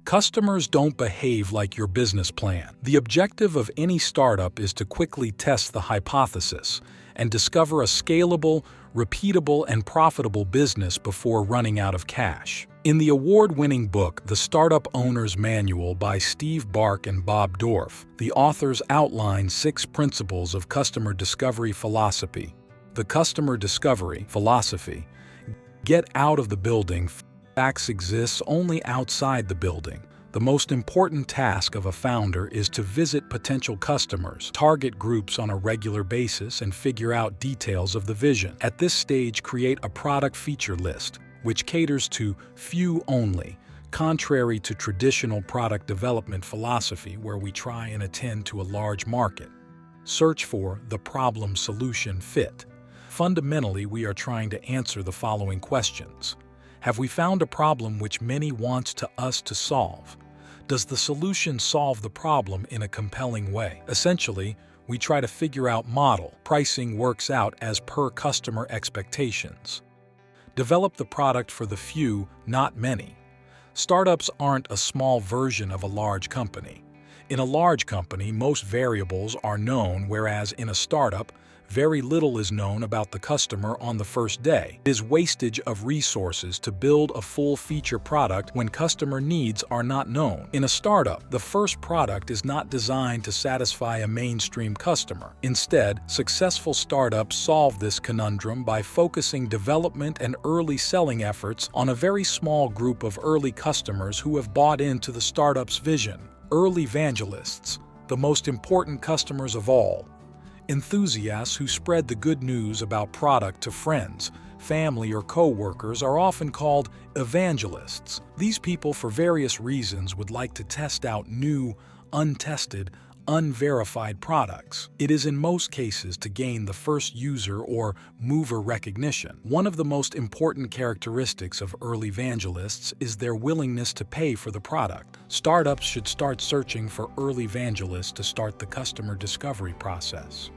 Customers don't behave like your business plan. The objective of any startup is to quickly test the hypothesis and discover a scalable, repeatable, and profitable business before running out of cash. In the award-winning book, The Startup Owner's Manual by Steve Bark and Bob Dorf, the authors outline 6 principles of customer discovery philosophy. The customer discovery philosophy: get out of the building. Facts exists only outside the building. The most important task of a founder is to visit potential customers, target groups on a regular basis, and figure out details of the vision. At this stage, create a product feature list, which caters to few only, contrary to traditional product development philosophy where we try and attend to a large market. Search for the problem-solution fit. Fundamentally, we are trying to answer the following questions. Have we found a problem which many want us to solve? Does the solution solve the problem in a compelling way? Essentially, we try to figure out model. Pricing works out as per customer expectations. Develop the product for the few, not many. Startups aren't a small version of a large company. In a large company, most variables are known, whereas in a startup, very little is known about the customer on the first day. It is wastage of resources to build a full-feature product when customer needs are not known. In a startup, the first product is not designed to satisfy a mainstream customer. Instead, successful startups solve this conundrum by focusing development and early selling efforts on a very small group of early customers who have bought into the startup's vision. Early evangelists, the most important customers of all. Enthusiasts who spread the good news about product to friends, family, or co-workers are often called evangelists. These people, for various reasons, would like to test out new, untested, unverified products. It is in most cases to gain the first user or mover recognition. One of the most important characteristics of early evangelists is their willingness to pay for the product. Startups should start searching for early evangelists to start the customer discovery process.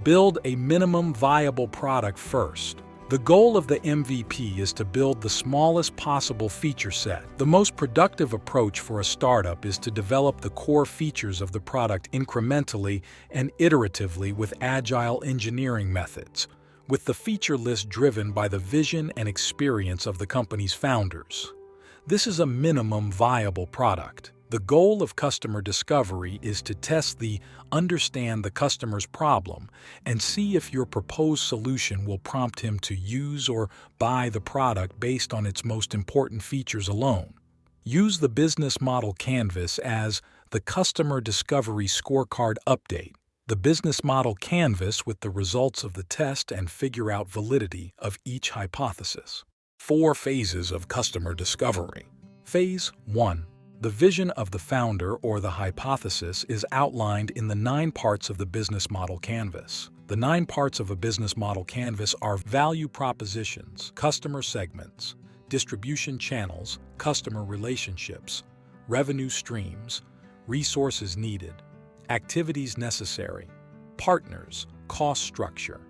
Build a minimum viable product first. The goal of the MVP is to build the smallest possible feature set. The most productive approach for a startup is to develop the core features of the product incrementally and iteratively with agile engineering methods, with the feature list driven by the vision and experience of the company's founders. This is a minimum viable product. The goal of customer discovery is to understand the customer's problem and see if your proposed solution will prompt him to use or buy the product based on its most important features alone. Use the business model canvas as the customer discovery scorecard update. The business model canvas with the results of the test and figure out validity of each hypothesis. 4 phases of customer discovery. Phase 1. The vision of the founder or the hypothesis is outlined in the 9 parts of the business model canvas. The 9 parts of a business model canvas are value propositions, customer segments, distribution channels, customer relationships, revenue streams, resources needed, activities necessary, partners, cost structure.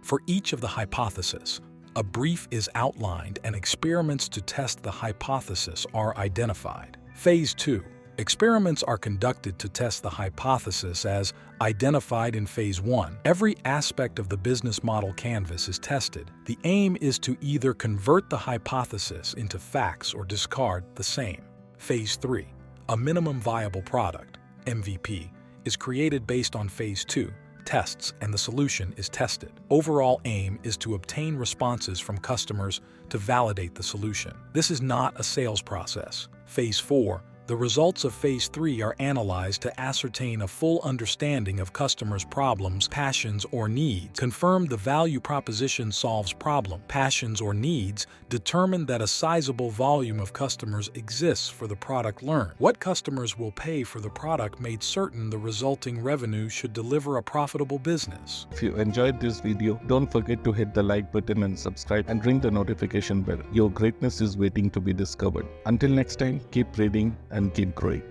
For each of the hypotheses, a brief is outlined and experiments to test the hypothesis are identified. Phase 2. Experiments are conducted to test the hypothesis as identified in Phase 1. Every aspect of the business model canvas is tested. The aim is to either convert the hypothesis into facts or discard the same. Phase 3. A minimum viable product, MVP, is created based on Phase 2. Tests and the solution is tested. Overall aim is to obtain responses from customers to validate the solution. This is not a sales process. Phase 4. The results of Phase 3 are analyzed to ascertain a full understanding of customers' problems, passions, or needs. Confirm the value proposition solves problem, passions, or needs. Determine that a sizable volume of customers exists for the product. Learn what customers will pay for the product. Made certain the resulting revenue should deliver a profitable business. If you enjoyed this video, don't forget to hit the like button and subscribe and ring the notification bell. Your greatness is waiting to be discovered. Until next time, keep reading and keep growing.